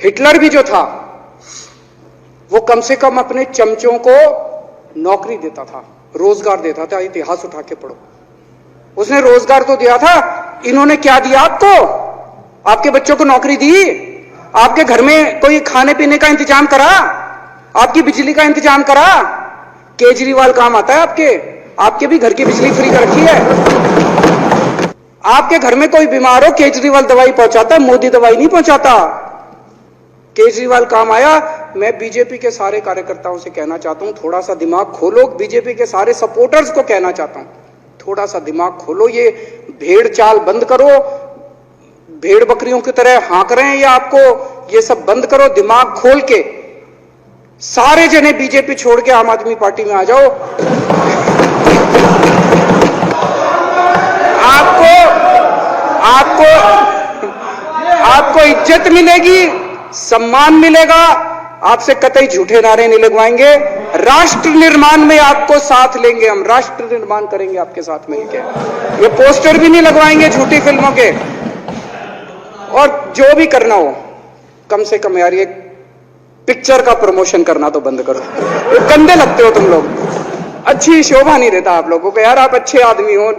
Hitler भी जो था वो कम से कम अपने चमचों को नौकरी देता था, रोजगार देता था। इतिहास उठा के पढ़ो, उसने रोजगार तो दिया था। इन्होंने क्या दिया आपको? आपके बच्चों को नौकरी दी? आपके घर में कोई खाने पीने का इंतजाम करा? आपकी बिजली का इंतजाम करा? केजरीवाल काम आता है आपके? आपके भी घर की बिजली फ्री कर रखी है। आपके घर में कोई बीमार हो, केजरीवाल दवाई पहुंचाता, मोदी दवाई नहीं पहुंचाता। केजरीवाल काम आया। मैं बीजेपी के सारे कार्यकर्ताओं से कहना चाहता हूं, थोड़ा सा दिमाग खोलो। बीजेपी के सारे सपोर्टर्स को कहना चाहता हूं, थोड़ा सा दिमाग खोलो। ये भेड़ चाल बंद करो। भेड़ बकरियों की तरह हाँक रहे हैं ये आपको, ये सब बंद करो। दिमाग खोल के सारे जने बीजेपी छोड़ के आम आदमी पार्टी में आ जाओ। आपको आपको आपको इज्जत मिलेगी, सम्मान मिलेगा। आपसे कतई झूठे नारे नहीं लगवाएंगे। राष्ट्र निर्माण में आपको साथ लेंगे हम, राष्ट्र निर्माण करेंगे आपके साथ मिलकर। ये पोस्टर भी नहीं लगवाएंगे झूठी फिल्मों के। और जो भी करना हो, कम से कम यार ये पिक्चर का प्रमोशन करना तो बंद करो। ये गंदे लगते हो तुम लोग, अच्छी शोभा नहीं देता आप लोगों को। यार आप अच्छे आदमी हो,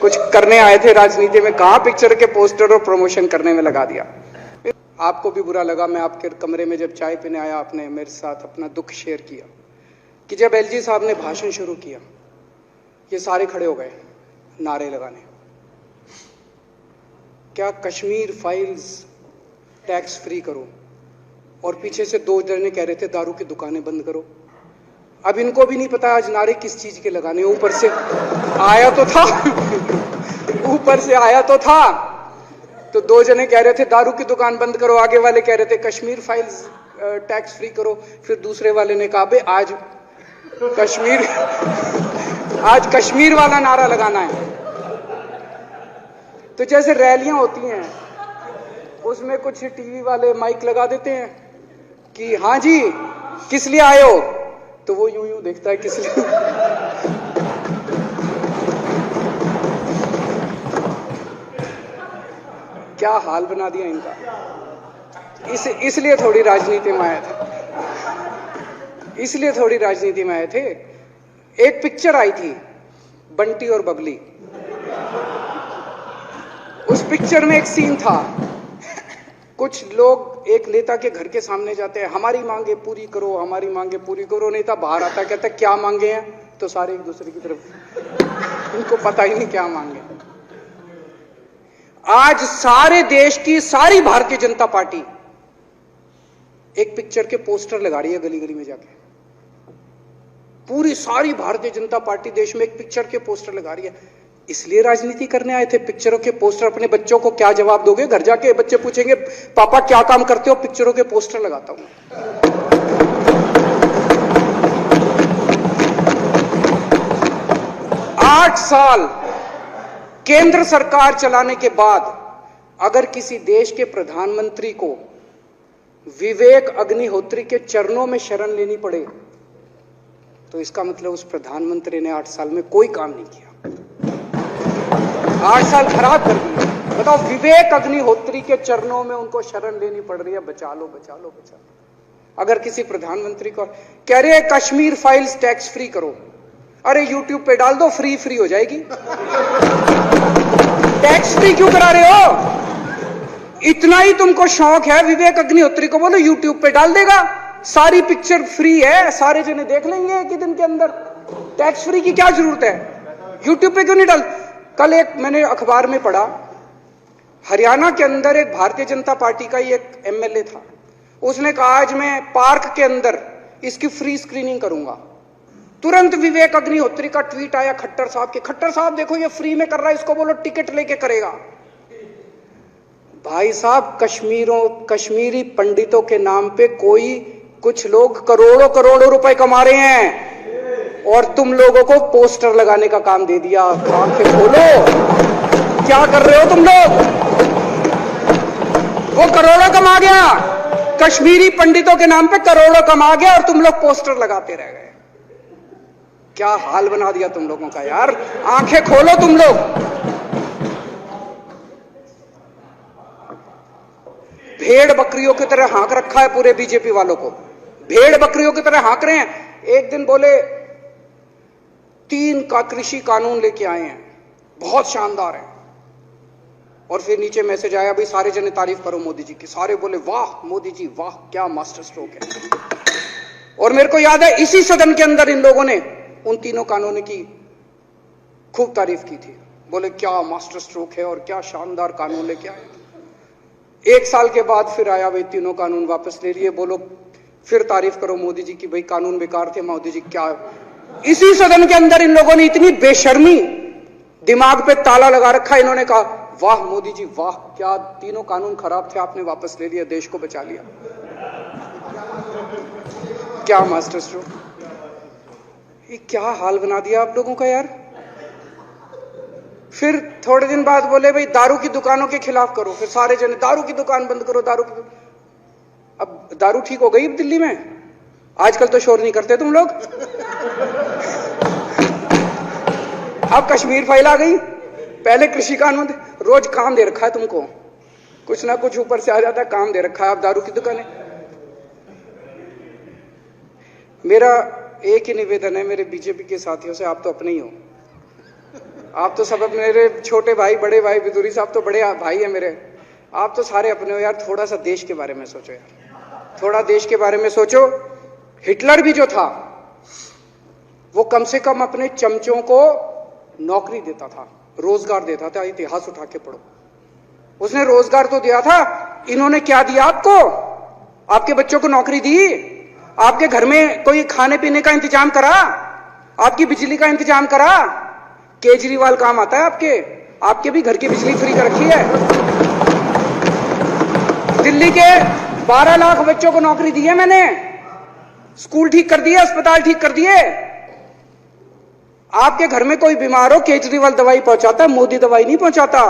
कुछ करने आए थे राजनीति में, कहां पिक्चर के पोस्टर और प्रमोशन करने में लगा दिया। आपको भी बुरा लगा, मैं आपके कमरे में जब चाय पीने आया, आपने मेरे साथ अपना दुख शेयर किया कि जब एलजी साहब ने भाषण शुरू किया, ये सारे खड़े हो गए नारे लगाने। क्या कश्मीर फाइल्स टैक्स फ्री करो, और पीछे से दो जने कह रहे थे दारू की दुकानें बंद करो। अब इनको भी नहीं पता आज नारे किस चीज के लगाने। ऊपर से आया तो था ऊपर से आया तो था। तो दो जने कह रहे थे दारू की दुकान बंद करो, आगे वाले कह रहे थे कश्मीर फाइल्स टैक्स फ्री करो। फिर दूसरे वाले ने कहा आज कश्मीर वाला नारा लगाना है। तो जैसे रैलियां होती हैं, उसमें कुछ टीवी वाले माइक लगा देते हैं कि हाँ जी किस लिए आए हो, तो वो यूं यूं देखता है किस लिए। क्या हाल बना दिया इनका। इसलिए थोड़ी राजनीति में आए थे, इसलिए थोड़ी राजनीति में आए थे। एक पिक्चर आई थी बंटी और बबली, उस पिक्चर में एक सीन था, कुछ लोग एक नेता के घर के सामने जाते हैं, हमारी मांगे पूरी करो, हमारी मांगे पूरी करो। नेता बाहर आता, कहता है क्या मांगे हैं, तो सारे एक दूसरे की तरफ, इनको पता ही नहीं क्या मांगे। आज सारे देश की सारी भारतीय जनता पार्टी एक पिक्चर के पोस्टर लगा रही है गली गली में जाके। पूरी सारी भारतीय जनता पार्टी देश में एक पिक्चर के पोस्टर लगा रही है। इसलिए राजनीति करने आए थे, पिक्चरों के पोस्टर। अपने बच्चों को क्या जवाब दोगे? घर जाके बच्चे पूछेंगे पापा क्या काम करते हो? पिक्चरों के पोस्टर लगाता हूं। 8 साल केंद्र सरकार चलाने के बाद अगर किसी देश के प्रधानमंत्री को विवेक अग्निहोत्री के चरणों में शरण लेनी पड़े, तो इसका मतलब उस प्रधानमंत्री ने 8 साल में कोई काम नहीं किया। 8 साल खराब कर दिए। बताओ, विवेक अग्निहोत्री के चरणों में उनको शरण लेनी पड़ रही है, बचा लो बचा लो बचा लो। अगर किसी प्रधानमंत्री को कह रहे हैं कश्मीर फाइल्स टैक्स फ्री करो, अरे यूट्यूब पे डाल दो, फ्री हो जाएगी। टैक्स फ्री क्यों करा रहे हो? इतना ही तुमको शौक है, विवेक अग्निहोत्री को बोलो यूट्यूब पे डाल देगा, सारी पिक्चर फ्री है, सारे जने देख लेंगे एक ही दिन के अंदर। टैक्स फ्री की क्या जरूरत है? यूट्यूब पे क्यों नहीं डाल? कल एक मैंने अखबार में पढ़ा, हरियाणा के अंदर एक भारतीय जनता पार्टी का ही एक एमएलए था, उसने कहा आज मैं पार्क के अंदर इसकी फ्री स्क्रीनिंग करूंगा। तुरंत विवेक अग्निहोत्री का ट्वीट आया खट्टर साहब के, खट्टर साहब देखो ये फ्री में कर रहा है, इसको बोलो टिकट लेके करेगा। भाई साहब, कश्मीरी पंडितों के नाम पे कुछ लोग करोड़ों करोड़ों रुपए कमा रहे हैं, और तुम लोगों को पोस्टर लगाने का काम दे दिया। आंखें खोलो, क्या कर रहे हो तुम लोग? वो करोड़ों कमा गया, कश्मीरी पंडितों के नाम पे करोड़ों कमा गया, और तुम लोग पोस्टर लगाते रह गए। क्या हाल बना दिया तुम लोगों का यार। आंखें खोलो तुम लोग। भेड़ बकरियों की तरह हाँक रखा है पूरे बीजेपी वालों को, भेड़ बकरियों की तरह हाँक रहे हैं। एक दिन बोले 3 का कृषि कानून लेके आए हैं, बहुत शानदार है, और फिर नीचे मैसेज आया भाई सारे जने तारीफ करो मोदी जी की। सारे बोले वाह मोदी जी वाह, क्या मास्टर स्ट्रोक है। और मेरे को याद है इसी सदन के अंदर इन लोगों ने उन 3 कानूनों की खूब तारीफ की थी, बोले क्या मास्टर स्ट्रोक है और क्या शानदार कानून लेके आए। 1 साल के बाद फिर आया भाई 3 कानून वापस ले लिए, बोलो फिर तारीफ करो मोदी जी की, भाई कानून बेकार थे मोदी जी क्या। इसी सदन के अंदर इन लोगों ने इतनी बेशर्मी, दिमाग पे ताला लगा रखा, इन्होंने कहा वाह मोदी जी वाह, क्या 3 कानून खराब थे आपने वापस ले लिया, देश को बचा लिया। क्या मास्टर स्ट्रोक, ये क्या हाल बना दिया आप लोगों का यार। फिर थोड़े दिन बाद बोले भाई दारू की दुकानों के खिलाफ करो, फिर सारे जने दारू की दुकान बंद करो, दारू की। अब दारू ठीक हो गई दिल्ली में, आजकल तो शोर नहीं करते तुम लोग। अब कश्मीर फाइल आ गई, पहले कृषि कानून, रोज काम दे रखा है तुमको, कुछ ना कुछ ऊपर से आ जाता है, काम दे रखा है। अब दारू की दुकानें। मेरा एक ही निवेदन है मेरे बीजेपी के साथियों से, आप तो अपने ही हो, आप तो सब मेरे छोटे भाई, बड़े भाई, बिदुरी साहब तो बड़े भाई है मेरे, आप तो सारे अपने हो यार। थोड़ा सा देश के बारे में सोचो यार, थोड़ा देश के बारे में सोचो। हिटलर भी जो था वो कम से कम अपने चमचों को नौकरी देता था, रोजगार देता था। इतिहास उठा के पढ़ो, उसने रोजगार तो दिया था। इन्होंने क्या दिया आपको? आपके बच्चों को नौकरी दी, आपके घर में कोई खाने पीने का इंतजाम करा, आपकी बिजली का इंतजाम करा। केजरीवाल काम आता है आपके भी घर की बिजली फ्री कर रखी है। दिल्ली के 12 लाख बच्चों को नौकरी दी है मैंने, स्कूल ठीक कर दिए, अस्पताल ठीक कर दिए। आपके घर में कोई बीमार हो, केजरीवाल दवाई पहुंचाता है, मोदी दवाई नहीं पहुंचाता।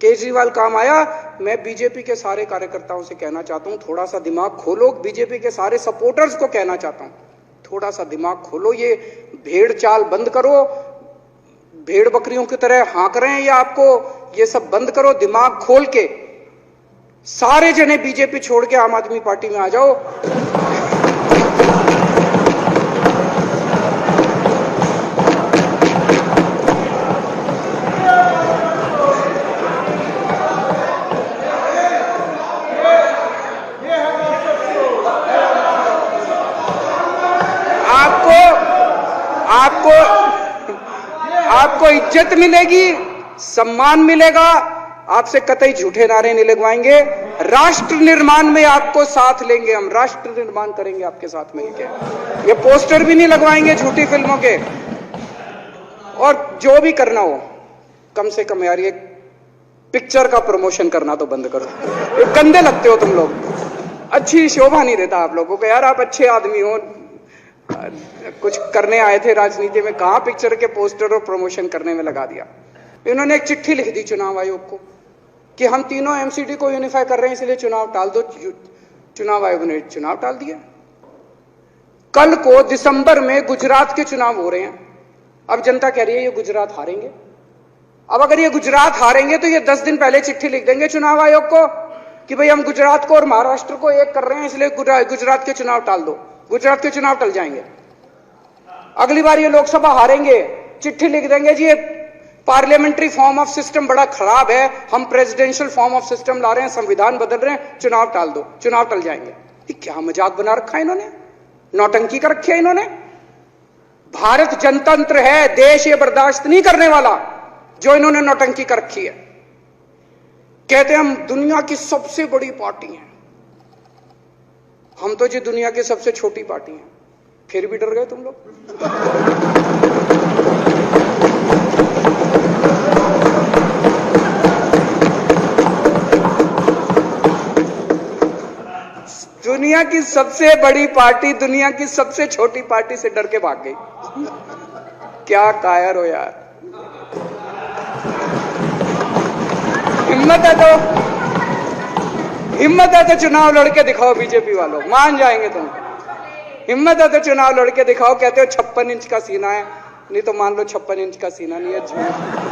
केजरीवाल काम आया। मैं बीजेपी के सारे कार्यकर्ताओं से कहना चाहता हूं, थोड़ा सा दिमाग खोलो। बीजेपी के सारे सपोर्टर्स को कहना चाहता हूं, थोड़ा सा दिमाग खोलो। ये भेड़ चाल बंद करो, भेड़ बकरियों की तरह हाँक रहे हैं ये आपको, ये सब बंद करो। दिमाग खोल के सारे जने बीजेपी छोड़ के आम आदमी पार्टी में आ जाओ। आपको इज्जत मिलेगी, सम्मान मिलेगा, आपसे कतई झूठे नारे नहीं लगवाएंगे। राष्ट्र निर्माण में आपको साथ लेंगे, हम राष्ट्र निर्माण करेंगे आपके साथ मिलकर। ये पोस्टर भी नहीं लगवाएंगे झूठी फिल्मों के। और जो भी करना हो, कम से कम यार ये पिक्चर का प्रमोशन करना तो बंद करो। ये गंदे लगते हो तुम लोग, अच्छी शोभा नहीं देता आप लोगों को यार। आप अच्छे आदमी हो, कुछ करने आए थे राजनीति में, कहां पिक्चर के पोस्टर और प्रमोशन करने में लगा दिया। इन्होंने एक चिट्ठी लिख दी चुनाव आयोग को कि हम तीनों एमसीडी को यूनिफाई कर रहे हैं, इसलिए चुनाव टाल दो। चुनाव आयोग ने चुनाव टाल दिया। कल को दिसंबर में गुजरात के चुनाव हो रहे हैं। अब जनता कह रही है ये गुजरात हारेंगे। अब अगर ये गुजरात हारेंगे तो ये 10 दिन पहले चिट्ठी लिख देंगे चुनाव आयोग को कि भाई हम गुजरात को और महाराष्ट्र को एक कर रहे हैं, इसलिए गुजरात के चुनाव टाल दो। गुजरात के चुनाव टल जाएंगे। अगली बार ये लोकसभा हारेंगे, चिट्ठी लिख देंगे जी ये पार्लियामेंट्री फॉर्म ऑफ सिस्टम बड़ा खराब है, हम प्रेसिडेंशियल फॉर्म ऑफ सिस्टम ला रहे हैं, संविधान बदल रहे हैं, चुनाव टाल दो। चुनाव टल जाएंगे। ये क्या मजाक बना रखा है इन्होंने, नौटंकी कर रखी है इन्होंने। भारत जनतंत्र है, देश ये बर्दाश्त नहीं करने वाला जो इन्होंने नौटंकी कर रखी है। कहते हैं हम दुनिया की सबसे बड़ी पार्टी हैं, हम तो जी दुनिया की सबसे छोटी पार्टी हैं। फिर भी डर गए तुम लोग। दुनिया की सबसे बड़ी पार्टी दुनिया की सबसे छोटी पार्टी से डर के भाग गई। क्या कायर हो यार। हिम्मत है तो चुनाव लड़के दिखाओ बीजेपी वालों, मान जाएंगे तुम। हिम्मत है तो चुनाव लड़के दिखाओ। कहते हो 56 इंच का सीना है, नहीं तो मान लो 56 इंच का सीना नहीं है, झूठ।